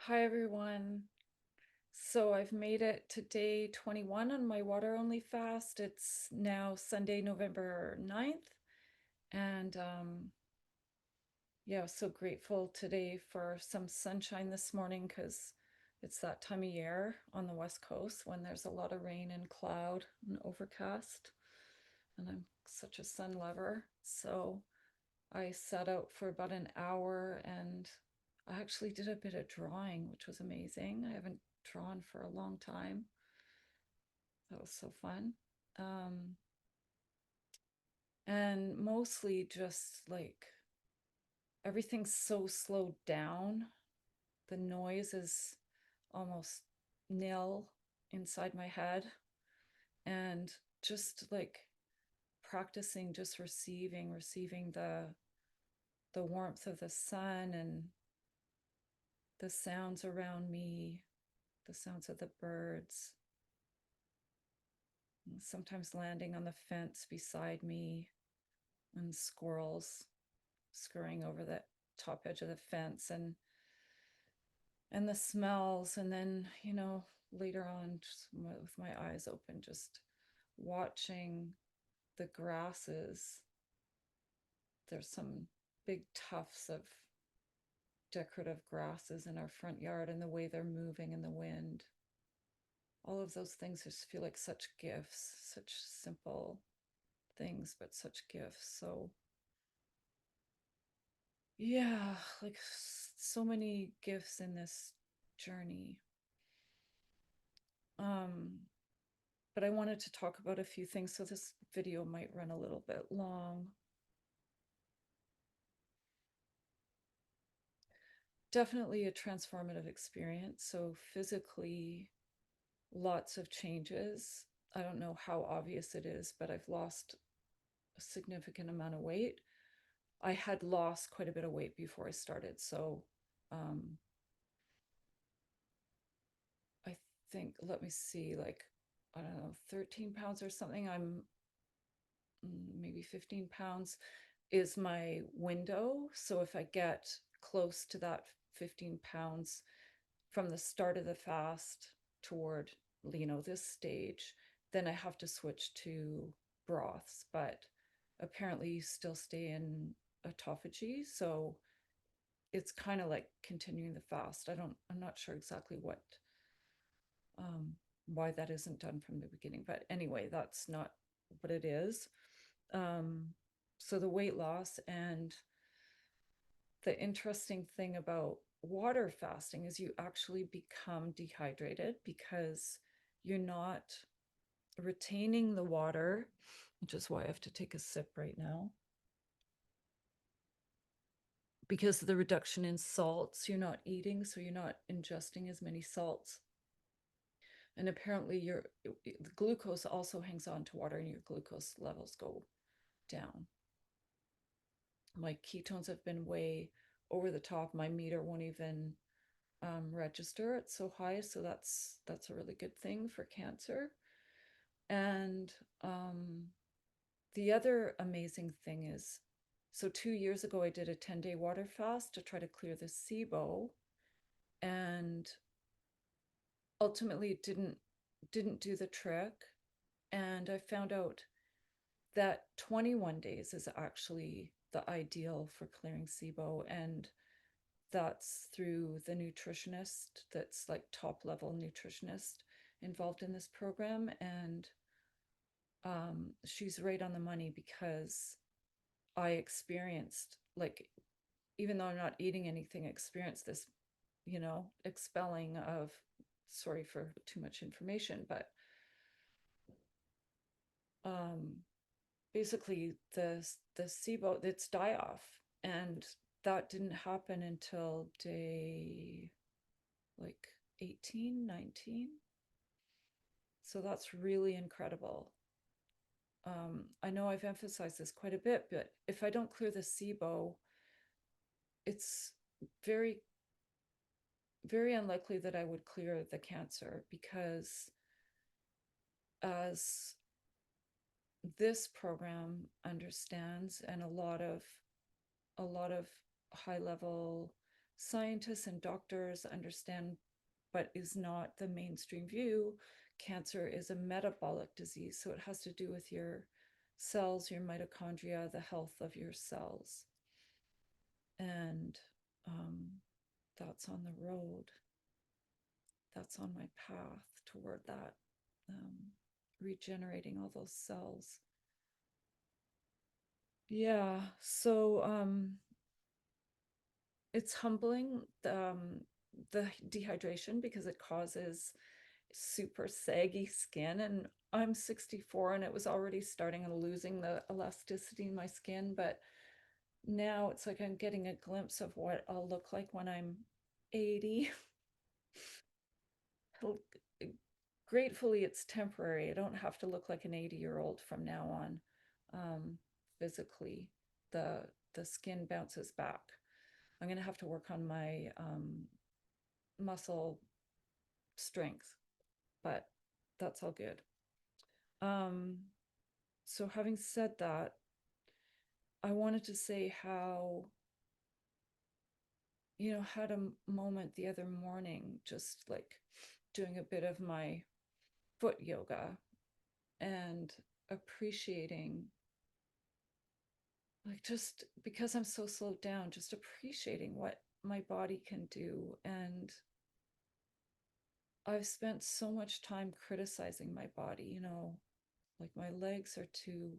Hi everyone. So I've made it to day 21 on my water only fast. It's now Sunday, November 9th. And yeah, so grateful today for some sunshine this morning because it's that time of year on the West Coast when there's a lot of rain and cloud and overcast. And I'm such a sun lover. So I sat out for about an hour and I actually did a bit of drawing, which was amazing. I haven't drawn for a long time. That was so fun. Um, and mostly just like everything's so slowed down. The noise is almost nil inside my head. And just like practicing just receiving the warmth of the sun and the sounds around me, the sounds of the birds, sometimes landing on the fence beside me, and squirrels scurrying over the top edge of the fence, and the smells. And then, later on, just with my eyes open, just watching the grasses. There's some big tufts of decorative grasses in our front yard, and the way they're moving in the wind. All of those things just feel like such gifts, such simple things, but such gifts. So, yeah, like so many gifts in this journey. Um, but I wanted to talk about a few things, so this video might run a little bit long. Definitely a transformative experience. So, physically, lots of changes. I don't know how obvious it is, but I've lost a significant amount of weight. I had lost quite a bit of weight before I started. So, um, I think, let me see, like, I don't know, 13 pounds or something. I'm maybe 15 pounds is my window. So if I get close to that 15 pounds from the start of the fast toward, this stage, then I have to switch to broths. But apparently you still stay in autophagy. So it's kind of like continuing the fast. I'm not sure exactly um, why that isn't done from the beginning. But anyway, that's not what it is. Um, so the weight loss, and the interesting thing about water fasting is you actually become dehydrated because you're not retaining the water, which is why I have to take a sip right now. Because of the reduction in salts, you're not eating, so you're not ingesting as many salts. And apparently the glucose also hangs on to water and your glucose levels go down. My ketones have been way over the top. My meter won't even register. It's so high, so that's a really good thing for cancer. And the other amazing thing is, so 2 years ago I did a 10-day water fast to try to clear the SIBO, and ultimately it didn't do the trick. And I found out that 21 days is actually the ideal for clearing SIBO, and that's through the nutritionist that's like top level nutritionist involved in this program. And she's right on the money because I experienced, like, even though I'm not eating anything, experienced this, expelling of, sorry for too much information, but um, basically the SIBO, it's die off. And that didn't happen until day like 18, 19. So that's really incredible. I know I've emphasized this quite a bit, but if I don't clear the SIBO, it's very, very unlikely that I would clear the cancer, because as this program understands, and a lot of high level scientists and doctors understand, but is not the mainstream view, cancer is a metabolic disease. So it has to do with your cells, your mitochondria, the health of your cells. And that's on the road. That's on my path toward that, regenerating all those cells. Yeah, so it's humbling, the dehydration, because it causes super saggy skin, and I'm 64 and it was already starting and losing the elasticity in my skin, but now it's like I'm getting a glimpse of what I'll look like when I'm 80. Gratefully, it's temporary. I don't have to look like an 80-year-old from now on. Physically, the skin bounces back. I'm going to have to work on my muscle strength, but that's all good. So having said that, I wanted to say how, had a moment the other morning, just like doing a bit of my foot yoga and appreciating, like, just because I'm so slowed down, just appreciating what my body can do. And I've spent so much time criticizing my body, like my legs are too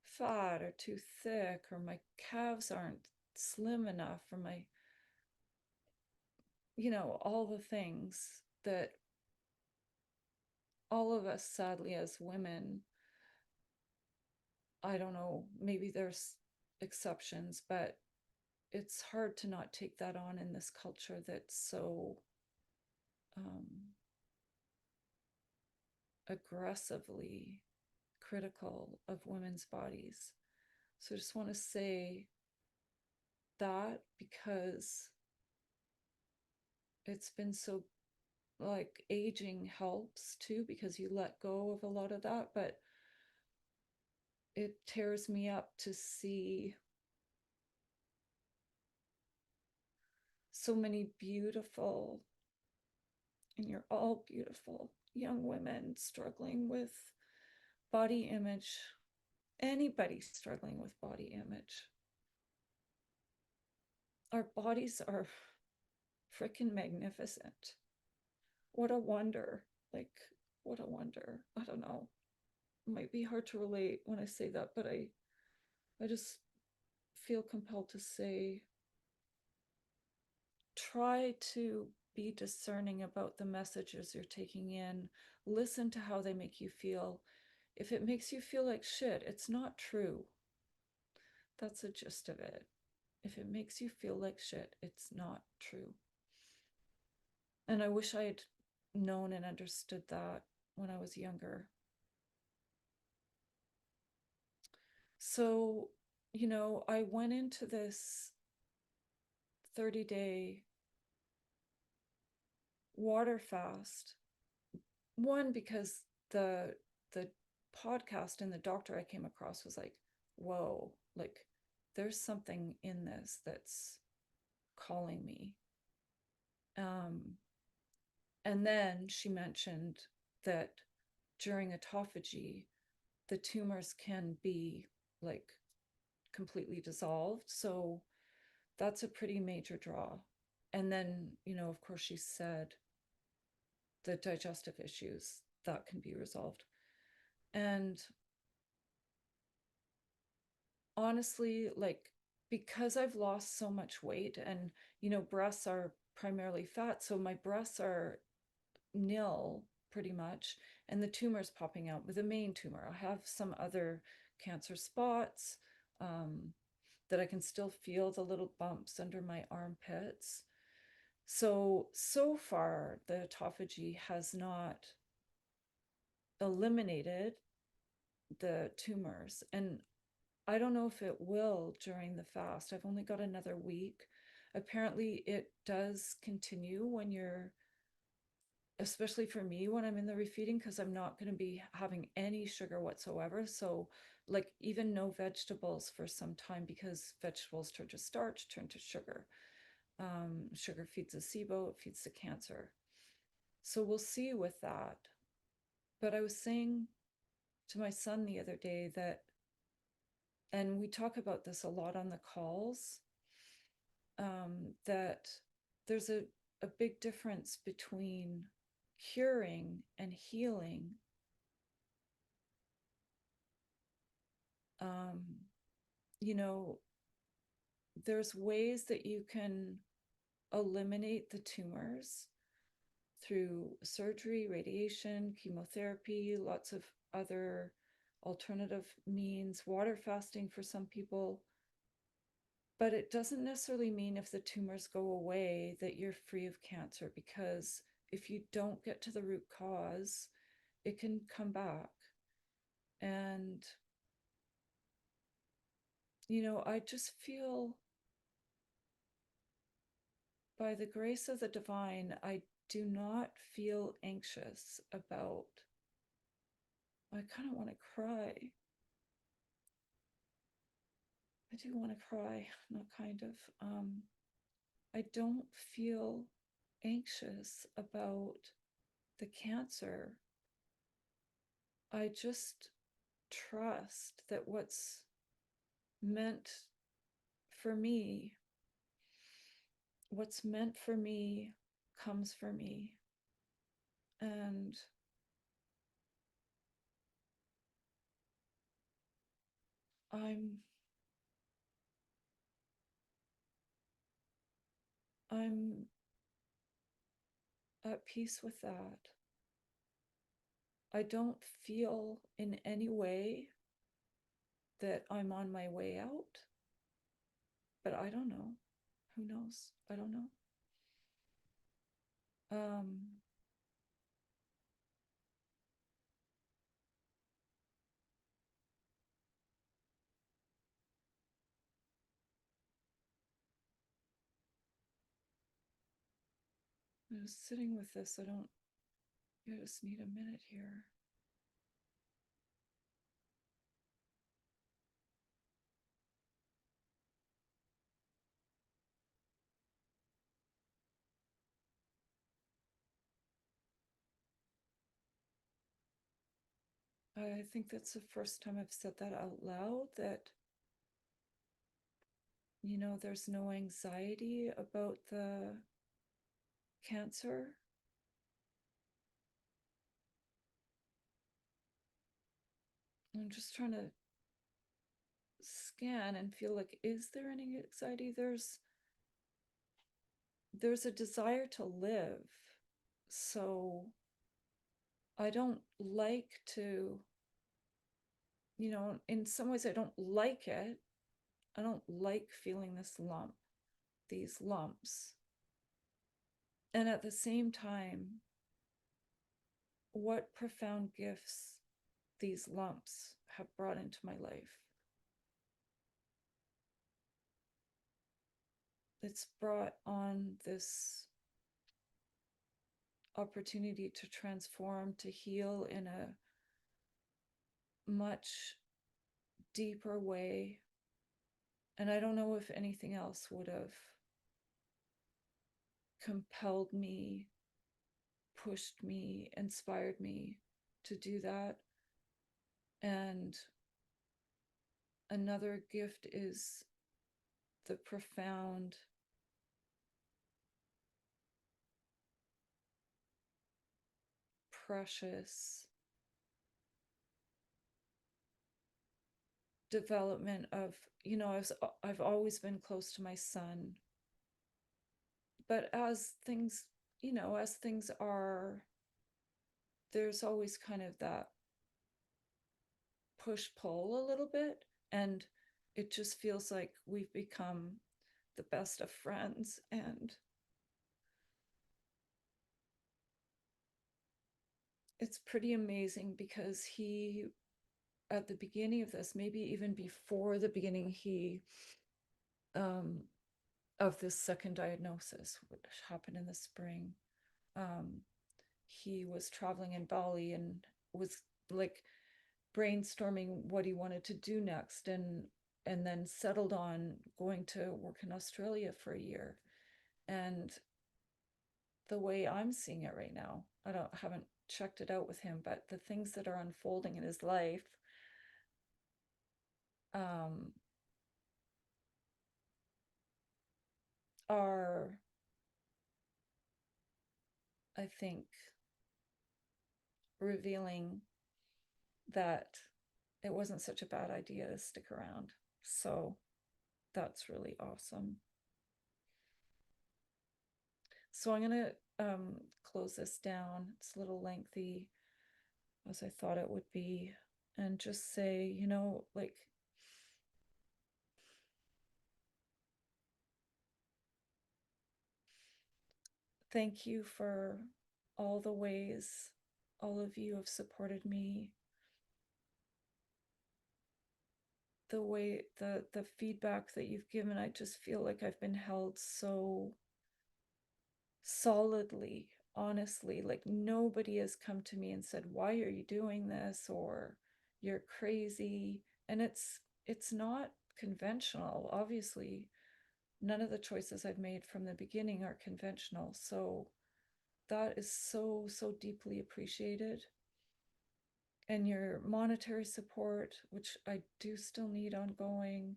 fat or too thick, or my calves aren't slim enough, or my, all the things that all of us, sadly, as women, I don't know, maybe there's exceptions, but it's hard to not take that on in this culture that's so aggressively critical of women's bodies. So I just want to say that, because it's been so, like, aging helps too, because you let go of a lot of that, but it tears me up to see so many beautiful, and you're all beautiful, young women struggling with body image. Anybody struggling with body image. Our bodies are freaking magnificent. What a wonder. Like, what a wonder. I don't know. It might be hard to relate when I say that, but I just feel compelled to say, try to be discerning about the messages you're taking in. Listen to how they make you feel. If it makes you feel like shit, it's not true. That's the gist of it. If it makes you feel like shit, it's not true. And I wish I had known and understood that when I was younger. So, I went into this 30-day water fast, one, because the podcast and the doctor I came across was like, whoa, like, there's something in this that's calling me. And then she mentioned that during autophagy, the tumors can be, like, completely dissolved. So that's a pretty major draw. And then, of course, she said the digestive issues that can be resolved. And honestly, like, because I've lost so much weight, and, breasts are primarily fat, so my breasts are nil pretty much, and the tumors popping out with the main tumor. I have some other cancer spots, that I can still feel the little bumps under my armpits. So far, the autophagy has not eliminated the tumors, and I don't know if it will during the fast. I've only got another week. Apparently, it does continue when you're, especially for me, when I'm in the refeeding, because I'm not going to be having any sugar whatsoever. So, like, even no vegetables for some time, because vegetables turn to starch, turn to sugar. Sugar feeds the SIBO, it feeds the cancer. So we'll see with that. But I was saying to my son the other day that, and we talk about this a lot on the calls, that there's a big difference between curing and healing. You know, there's ways that you can eliminate the tumors through surgery, radiation, chemotherapy, lots of other alternative means, water fasting for some people. But it doesn't necessarily mean if the tumors go away that you're free of cancer, because if you don't get to the root cause, it can come back. And, you know, I just feel by the grace of the divine, I do not feel anxious about, I kind of want to cry. I do want to cry, not kind of. I don't feel anxious about the cancer. I just trust that what's meant for me, what's meant for me comes for me. And I'm at peace with that. I don't feel in any way that I'm on my way out, but I don't know. Who knows? I don't know. I was sitting with this. I just need a minute here. I think that's the first time I've said that out loud, that, you know, there's no anxiety about the cancer. I'm just trying to scan and feel like, is there any anxiety? There's a desire to live. So I don't like to, you know, in some ways I don't like it. I don't like feeling these lumps. And at the same time, what profound gifts these lumps have brought into my life. It's brought on this opportunity to transform, to heal in a much deeper way. And I don't know if anything else would have compelled me, pushed me, inspired me to do that. And another gift is the profound precious development of, you know, I've always been close to my son, but as things, you know, as things are, there's always kind of that push pull a little bit, and it just feels like we've become the best of friends. And it's pretty amazing because he, at the beginning of this, maybe even before the beginning, of this second diagnosis, which happened in the spring, he was traveling in Bali and was like brainstorming what he wanted to do next, and then settled on going to work in Australia for a year. And the way I'm seeing it right now, haven't checked it out with him, but the things that are unfolding in his life, are, I think, revealing that it wasn't such a bad idea to stick around. So that's really awesome. So I'm going to close this down. It's a little lengthy, as I thought it would be, and just say, you know, like, thank you for all the ways all of you have supported me, the way the feedback that you've given. I just feel like I've been held so solidly, honestly. Like, nobody has come to me and said, why are you doing this, or you're crazy. And it's not conventional. Obviously, none of the choices I've made from the beginning are conventional. So that is so, so deeply appreciated. And your monetary support, which I do still need ongoing.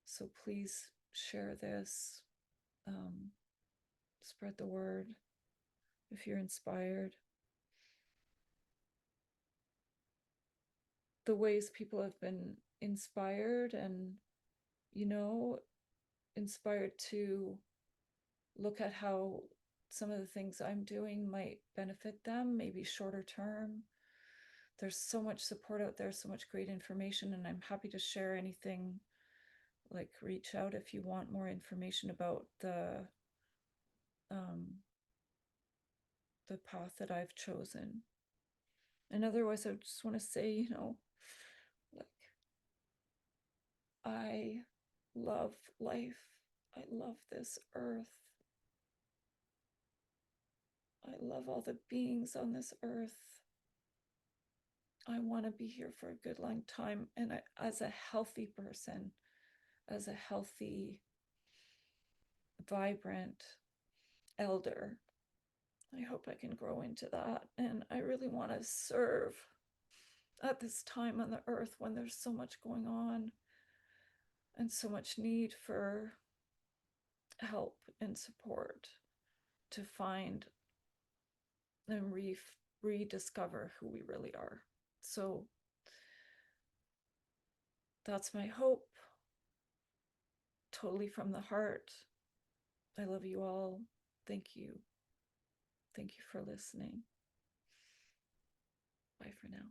So please share this, spread the word if you're inspired. The ways people have been inspired and, you know, inspired to look at how some of the things I'm doing might benefit them, maybe shorter term. There's so much support out there, so much great information, and I'm happy to share anything. Like, reach out if you want more information about the path that I've chosen. And otherwise, I just want to say, you know, like, I love life. I love this earth. I love all the beings on this earth. I want to be here for a good long time. And as a healthy person, as a healthy, vibrant elder, I hope I can grow into that. And I really want to serve at this time on the earth when there's so much going on and so much need for help and support to find and rediscover who we really are. So that's my hope, totally from the heart. I love you all. Thank you. Thank you for listening. Bye for now.